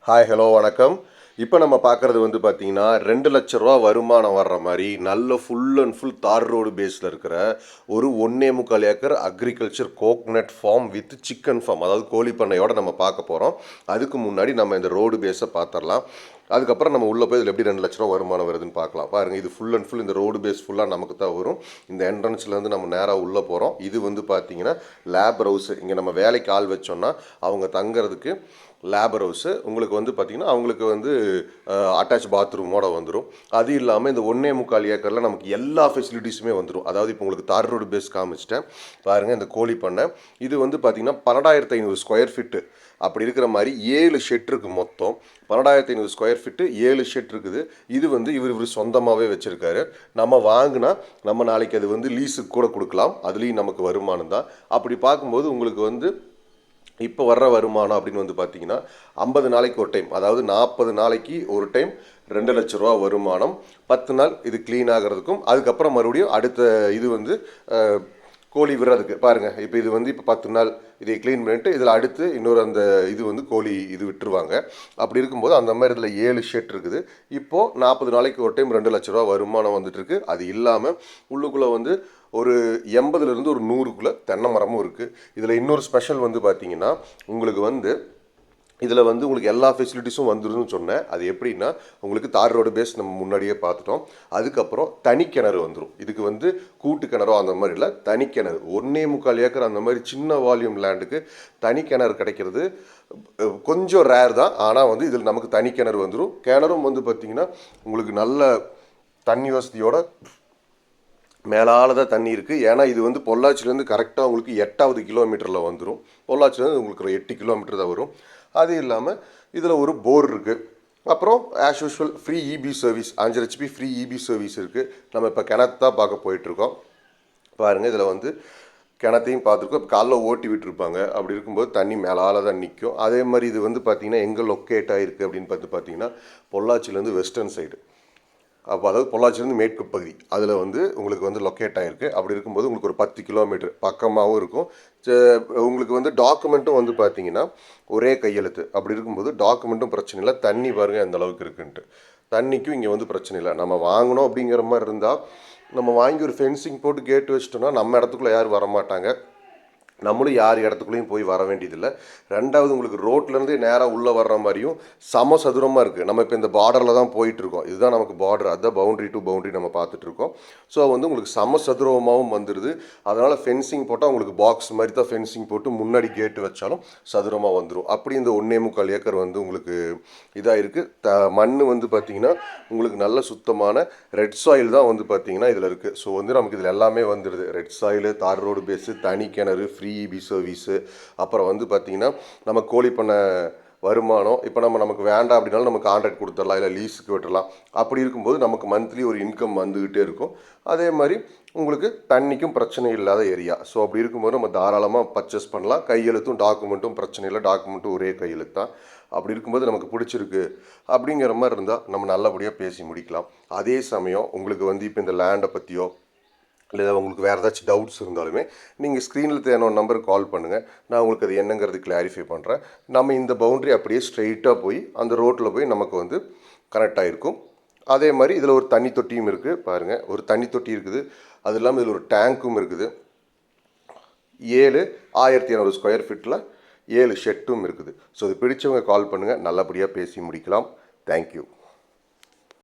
Hi hello வணக்கம். இப்போ நம்ம பார்க்குறது வந்து பார்த்தீங்கன்னா 2,00,000 ரூபா வருமானம் வர்ற மாதிரி நல்ல full and full tar road பேஸில் இருக்கிற ஒரு 1.25 acre agriculture coconut farm with chicken farm, அதாவது கோழி பண்ணையோடு நம்ம பார்க்க போகிறோம். அதுக்கு முன்னாடி நம்ம இந்த ரோடு பேஸை பார்த்துடலாம். அதுக்கப்புறம் நம்ம உள்ளே போய் இதில் எப்படி 2,00,000 ரூபா வருமானம் வருதுன்னு பார்க்கலாம். பாருங்கள், இது ஃபுல் அண்ட் ஃபுல் இந்த ரோடு பேஸ் ஃபுல்லாக நமக்கு தான் வரும். இந்த என்ட்ரன்ஸ்லேருந்து நம்ம நேராக உள்ளே போகிறோம். இது வந்து பார்த்தீங்கன்னா லேபர் ஹவுஸு. இங்கே நம்ம வேலைக்கு ஆள் வச்சோன்னா அவங்க தங்குறதுக்கு லேபர் ஹவுஸு. உங்களுக்கு வந்து பார்த்திங்கன்னா அவங்களுக்கு வந்து அட்டாச் பாத்ரூமோடு வந்துடும். அது இல்லாமல் இந்த 1.25 ஏக்கரில் நமக்கு எல்லா ஃபெசிலிட்டிஸுமே வந்துடும். அதாவது இப்போ உங்களுக்கு தார் ரோடு பேஸ் காமிச்சிட்டேன் பாருங்கள். இந்த கோழி பண்ணை இது வந்து பார்த்திங்கன்னா 12,500 ஸ்கொயர் ஃபீட்டு அப்படி இருக்கிற மாதிரி 7 ஷெட் இருக்குது. மொத்தம் 12,500 ஸ்கொயர் ஃபீட்டு 7 ஷெட் இருக்குது. இது வந்து இவர் சொந்தமாகவே வச்சுருக்காரு. நம்ம வாங்கினா நம்ம நாளைக்கு அது வந்து லீஸுக்கு கூட கொடுக்கலாம். அதுலேயும் நமக்கு வருமானம் தான். அப்படி பார்க்கும்போது உங்களுக்கு வந்து இப்போ வர்ற வருமானம் அப்படின்னு வந்து பார்த்தீங்கன்னா 50 நாளைக்கு ஒரு டைம், அதாவது 40 நாளைக்கு ஒரு டைம் 2,00,000 ரூபா வருமானம். 10 நாள் இது க்ளீன் ஆகிறதுக்கும் அதுக்கப்புறம் மறுபடியும் அடுத்த இது வந்து கோழி விடுறதுக்கு பாருங்கள். இப்போ இது வந்து இப்போ 10 நாள் இதை க்ளீன் பண்ணிவிட்டு இதில் அடுத்து இன்னொரு அந்த இது வந்து கோழி இது விட்டுருவாங்க. அப்படி இருக்கும்போது அந்த மாதிரி இதில் 7 ஷெட் இருக்குது. இப்போது 40 நாளைக்கு ஒரு டைம் 2,00,000 ரூபா வருமானம் வந்துட்டுருக்கு. அது இல்லாமல் உள்ளுக்குள்ளே வந்து ஒரு 80லேருந்து ஒரு 100க்குள்ளே தென்னை மரமும் இருக்குது. இதில் இன்னொரு ஸ்பெஷல் வந்து பார்த்திங்கன்னா உங்களுக்கு வந்து இதில் வந்து உங்களுக்கு எல்லா ஃபெசிலிட்டிஸும் வந்துடும்னு சொன்னேன். அது எப்படின்னா உங்களுக்கு தார் ரோடு பேஸ் நம்ம முன்னாடியே பார்த்துட்டோம். அதுக்கப்புறம் தனி கிணறு வந்துடும். இதுக்கு வந்து கூட்டு கிணறோ அந்த மாதிரி இல்லை, தனி கிணறு. 1.25 ஏக்கர் அந்த மாதிரி சின்ன வால்யூம் லேண்டுக்கு தனி கிணறு கிடைக்கிறது கொஞ்சம் ரேர் தான். ஆனால் வந்து இதில் நமக்கு தனி கிணறு வந்துடும். கிணறும் வந்து பார்த்திங்கன்னா உங்களுக்கு நல்ல தண்ணி வசதியோட மேலால் தான் தண்ணி இருக்குது. ஏன்னா இது வந்து பொள்ளாச்சிலேருந்து கரெக்டாக உங்களுக்கு 8வது கிலோமீட்டரில் வந்துடும். பொள்ளாச்சிலேருந்து உங்களுக்கு ஒரு 8 கிலோமீட்டர் தான் வரும். அது இல்லாமல் இதில் ஒரு போர் இருக்குது. அப்புறம் as usual free EB service, 5 HP free EB service இருக்குது. நம்ம இப்போ கிணத்து தான் பார்க்க போயிட்டுருக்கோம். பாருங்கள், இதில் வந்து கிணத்தையும் பார்த்துருக்கோம். இப்போ காலைல ஓட்டி விட்டுருப்பாங்க. அப்படி இருக்கும்போது தண்ணி மேலால் தான் நிற்கும். அதே மாதிரி இது வந்து பார்த்திங்கன்னா எங்கே லொக்கேட் ஆகிருக்கு அப்படின்னு பார்த்தீங்கன்னா பொள்ளாச்சிலேருந்து வெஸ்டர்ன் சைடு, அப்போ அதாவது பொள்ளாச்சிலேருந்து மேற்கு பகுதி, அதில் வந்து உங்களுக்கு வந்து லொக்கேட் ஆகிருக்கு. அப்படி இருக்கும்போது உங்களுக்கு ஒரு 10 கிலோமீட்டர் பக்கமாகவும் இருக்கும். உங்களுக்கு வந்து டாக்குமெண்ட்டும் வந்து பார்த்தீங்கன்னா ஒரே கையெழுத்து. அப்படி இருக்கும்போது டாக்குமெண்ட்டும் பிரச்சனை இல்லை. தண்ணி பாருங்கள் எந்த அளவுக்கு இருக்குன்ட்டு. தண்ணிக்கும் இங்கே வந்து பிரச்சனை இல்லை. நம்ம வாங்கணும் அப்படிங்கிற மாதிரி இருந்தால் நம்ம வாங்கி ஒரு ஃபென்சிங் போட்டு கேட்டு வச்சிட்டோம்னா நம்ம இடத்துக்குள்ளே யாரும் வரமாட்டாங்க. நம்மளும் யார் இடத்துக்குள்ளேயும் போய் வர வேண்டியதில்லை. ரெண்டாவது உங்களுக்கு ரோட்லேருந்து நேராக உள்ளே வர்ற மாதிரியும் சம சதுரமாக இருக்குது. நம்ம இப்போ இந்த பார்டரில் தான் போயிட்டுருக்கோம். இதுதான் நமக்கு பார்டர், அதுதான் பவுண்ட்ரி டு பவுண்ட்ரி நம்ம பார்த்துட்ருக்கோம். ஸோ வந்து உங்களுக்கு சம சதுரமாகவும் வந்துடுது. அதனால் ஃபென்சிங் போட்டால் உங்களுக்கு பாக்ஸ் மாதிரி தான் ஃபென்சிங் போட்டு முன்னாடி கேட்டு வச்சாலும் சதுரமாக வந்துடும். அப்படி இந்த 1.25 ஏக்கர் வந்து உங்களுக்கு இதாக இருக்குது. மண் வந்து பார்த்திங்கன்னா உங்களுக்கு நல்ல சுத்தமான ரெட் சாயில் தான் வந்து பார்த்திங்கன்னா இதில் இருக்குது. ஸோ வந்து நமக்கு இதில் எல்லாமே வந்துடுது. ரெட் சாயில், தார் ரோடு பேஸு, தனி கிணறு, ஃப்ரீ இபி சர்வீஸு. அப்புறம் வந்து பார்த்திங்கன்னா நம்ம கோழி பண்ண வருமானம் இப்போ நமக்கு வேண்டாம் அப்படின்னாலும் நம்ம கான்ட்ராக்ட் கொடுத்துடலாம், இல்லை லீஸுக்கு விட்டுடலாம். அப்படி இருக்கும்போது நமக்கு மந்த்லி ஒரு இன்கம் வந்துக்கிட்டே இருக்கும். அதே மாதிரி உங்களுக்கு தண்ணிக்கும் பிரச்சனை இல்லாத ஏரியா. ஸோ அப்படி இருக்கும்போது நம்ம தாராளமாக பர்ச்சேஸ் பண்ணலாம். கையெழுத்தும் டாக்குமெண்ட்டும் பிரச்சனை இல்லை. டாக்குமெண்ட்டும் ஒரே கையெழுத்து தான். அப்படி இருக்கும்போது நமக்கு பிடிச்சிருக்கு அப்படிங்கிற மாதிரி இருந்தால் நம்ம நல்லபடியாக பேசி முடிக்கலாம். அதே சமயம் உங்களுக்கு வந்து இப்போ இந்த லேண்டை பற்றியோ இல்லை உங்களுக்கு வேறு ஏதாச்சும் டவுட்ஸ் இருந்தாலுமே நீங்கள் ஸ்க்ரீனில் தேவையான நம்பருக்கு கால் பண்ணுங்கள். நான் உங்களுக்கு அது என்னங்கிறது கிளாரிஃபை பண்ணுறேன். நம்ம இந்த பவுண்ட்ரி அப்படியே ஸ்ட்ரெயிட்டாக போய் அந்த ரோட்டில் போய் நமக்கு வந்து கனெக்ட் ஆகிருக்கும். அதே மாதிரி இதில் ஒரு தண்ணி தொட்டியும் இருக்குது. பாருங்கள், ஒரு தண்ணி தொட்டி இருக்குது. அது இல்லாமல் இதில் ஒரு டேங்க்கும் இருக்குது. 1,200 ஸ்கொயர் ஃபீட்டில் 7 ஷெட்டும் இருக்குது. ஸோ இது பிடிச்சவங்க கால் பண்ணுங்கள். நல்லபடியாக பேசி முடிக்கலாம். தேங்க்யூ.